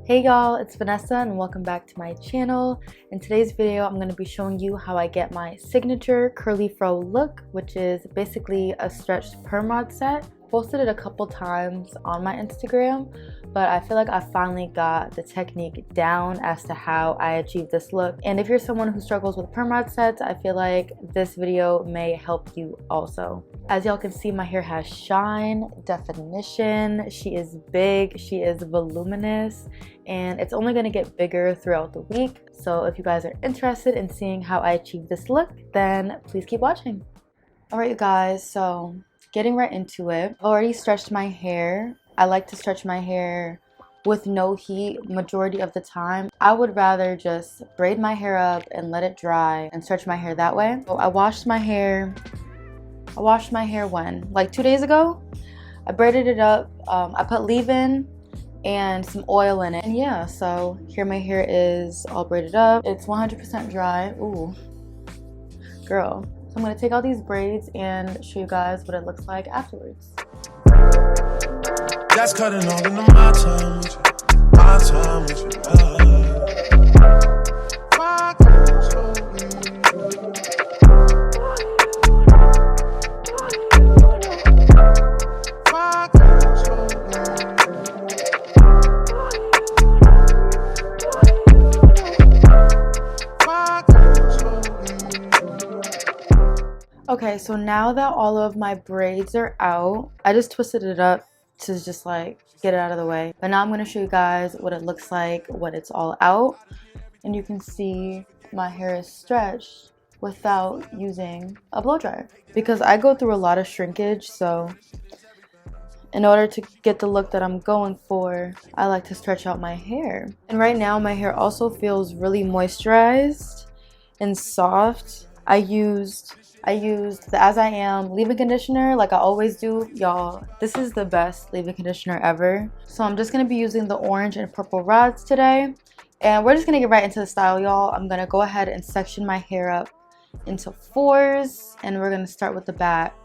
Hey y'all, it's Vanessa and welcome back to my channel. In today's video, I'm going to be showing you how I get my signature curly fro look, which is basically a stretched perm rod set. Posted it a couple times on my Instagram, but I feel like I finally got the technique down as to how I achieve this look. And if you're someone who struggles with perm rod sets, I feel like this video may help you also. As y'all can see, my hair has shine, definition, she is big, she is voluminous, and it's only going to get bigger throughout the week. So if you guys are interested in seeing how I achieve this look, then please keep watching. Alright you guys, so getting right into it. I've already stretched my hair. I like to stretch my hair with no heat majority of the time. I would rather just braid my hair up and let it dry and stretch my hair that way. So I washed my hair when? Like 2 days ago? I braided it up. I put leave-in and some oil in it. And yeah, so here my hair is all braided up. It's 100% dry. Ooh, girl. So I'm going to take out these braids and show you guys what it looks like afterwards. That's cutting all into my time with you. My time with you. Okay, so now that all of my braids are out, I just twisted it up to just like get it out of the way. But now I'm going to show you guys what it looks like when it's all out. And you can see my hair is stretched without using a blow dryer. Because I go through a lot of shrinkage, so in order to get the look that I'm going for, I like to stretch out my hair. And right now my hair also feels really moisturized and soft. I used the As I Am leave-in conditioner like I always do. Y'all, this is the best leave-in conditioner ever. So I'm just going to be using the orange and purple rods today. And we're just going to get right into the style, y'all. I'm going to go ahead and section my hair up into 4s. And we're going to start with the back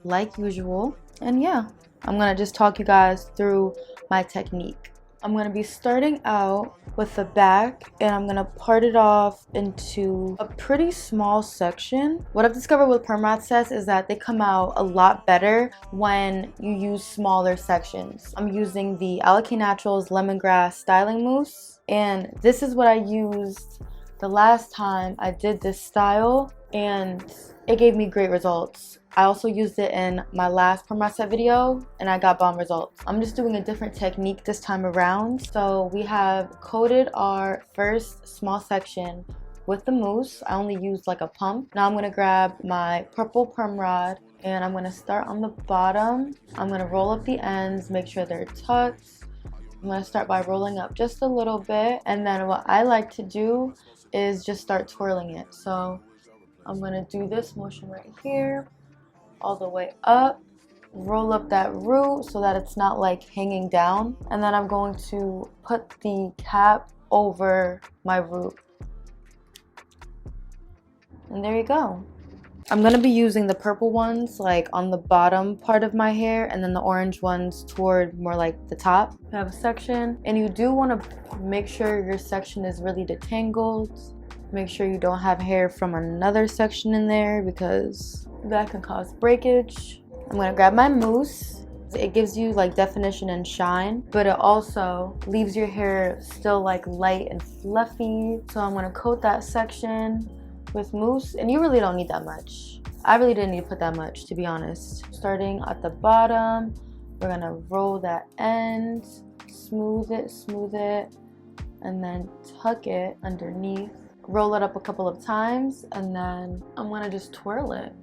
like usual. And yeah, I'm going to just talk you guys through my technique. I'm going to be starting out with the back and I'm going to part it off into a pretty small section. What I've discovered with perm rod sets is that they come out a lot better when you use smaller sections. I'm using the Alakay Naturals Lemongrass Styling Mousse, and this is what I used the last time I did this style and it gave me great results. I also used it in my last perm rod set video and I got bomb results. I'm just doing a different technique this time around. So we have coated our first small section with the mousse. I only used like a pump. Now I'm going to grab my purple perm rod and I'm going to start on the bottom. I'm going to roll up the ends, make sure they're tucked. I'm going to start by rolling up just a little bit, and then what I like to do is just start twirling it. So I'm going to do this motion right here, all the way up, roll up that root so that it's not like hanging down, and then I'm going to put the cap over my root. And there you go. I'm going to be using the purple ones like on the bottom part of my hair and then the orange ones toward more like the top. I have a section, and you do want to make sure your section is really detangled. Make sure you don't have hair from another section in there because that can cause breakage. I'm going to grab my mousse. It gives you like definition and shine, but it also leaves your hair still like light and fluffy. So I'm going to coat that section with mousse, and you really don't need that much. I really didn't need to put that much, to be honest. Starting at the bottom, we're going to roll that end, smooth it, and then tuck it underneath. Roll it up a couple of times, and then I'm going to just twirl it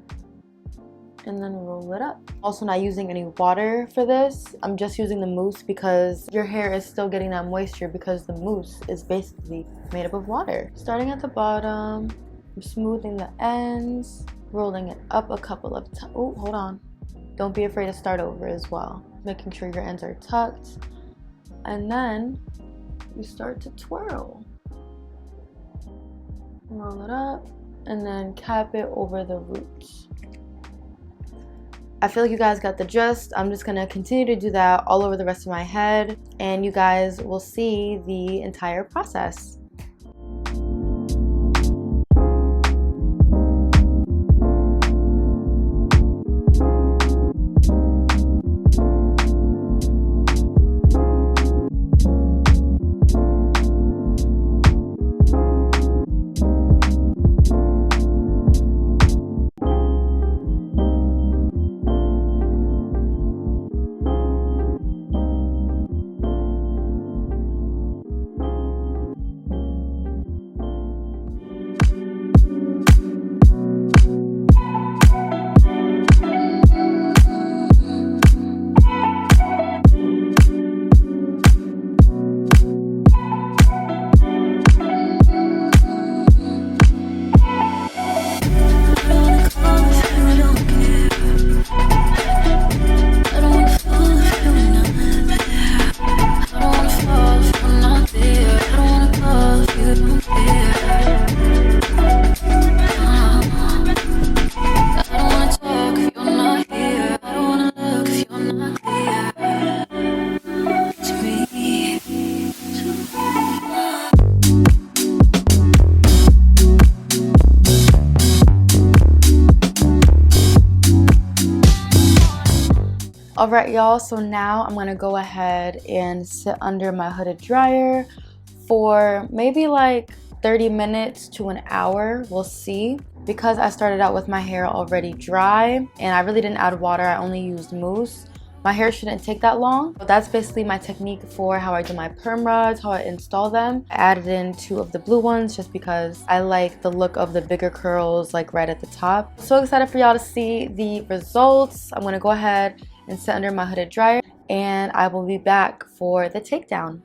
and then roll it up. Also not using any water for this. I'm just using the mousse because your hair is still getting that moisture because the mousse is basically made up of water. Starting at the bottom, I'm smoothing the ends, rolling it up a couple of times. Oh, hold on. Don't be afraid to start over as well. Making sure your ends are tucked. And then you start to twirl. Roll it up and then cap it over the roots. I feel like you guys got the gist. I'm just gonna continue to do that all over the rest of my head, and you guys will see the entire process. Alright y'all, so now I'm gonna go ahead and sit under my hooded dryer for maybe like 30 minutes to an hour, we'll see. Because I started out with my hair already dry and I really didn't add water, I only used mousse. My hair shouldn't take that long. But that's basically my technique for how I do my perm rods, how I install them. I added in 2 of the blue ones just because I like the look of the bigger curls like right at the top. So excited for y'all to see the results. I'm gonna go ahead and sit under my hooded dryer, and I will be back for the takedown.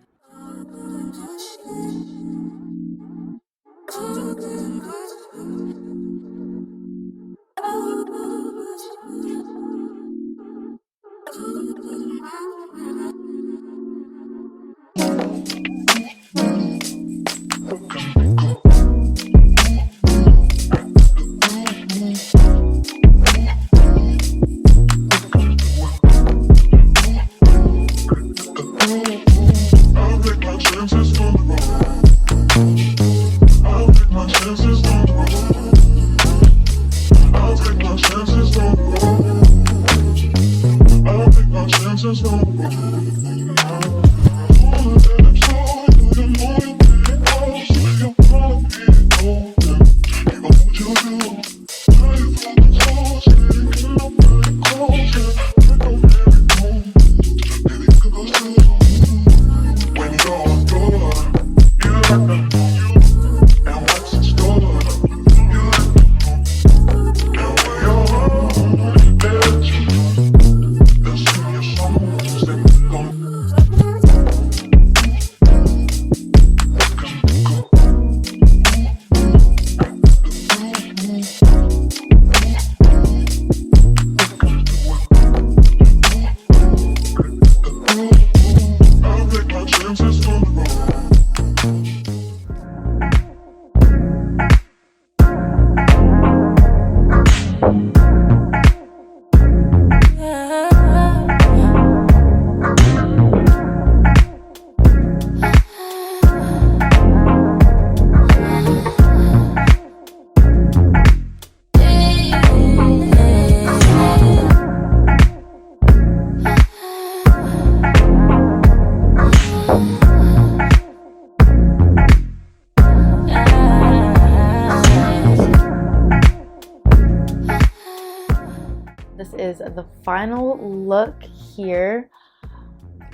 This is the final look here.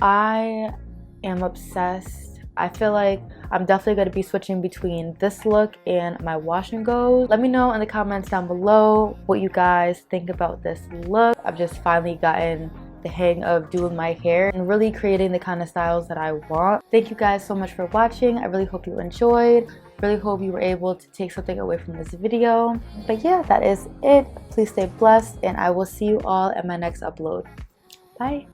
I am obsessed. I feel like I'm definitely going to be switching between this look and my wash and go. Let me know in the comments down below what you guys think about this look. I've just finally gotten the hang of doing my hair and really creating the kind of styles that I want. Thank you guys so much for watching. I really hope you enjoyed. Really hope you were able to take something away from this video. But yeah, that is it. Please stay blessed, and I will see you all at my next upload. Bye.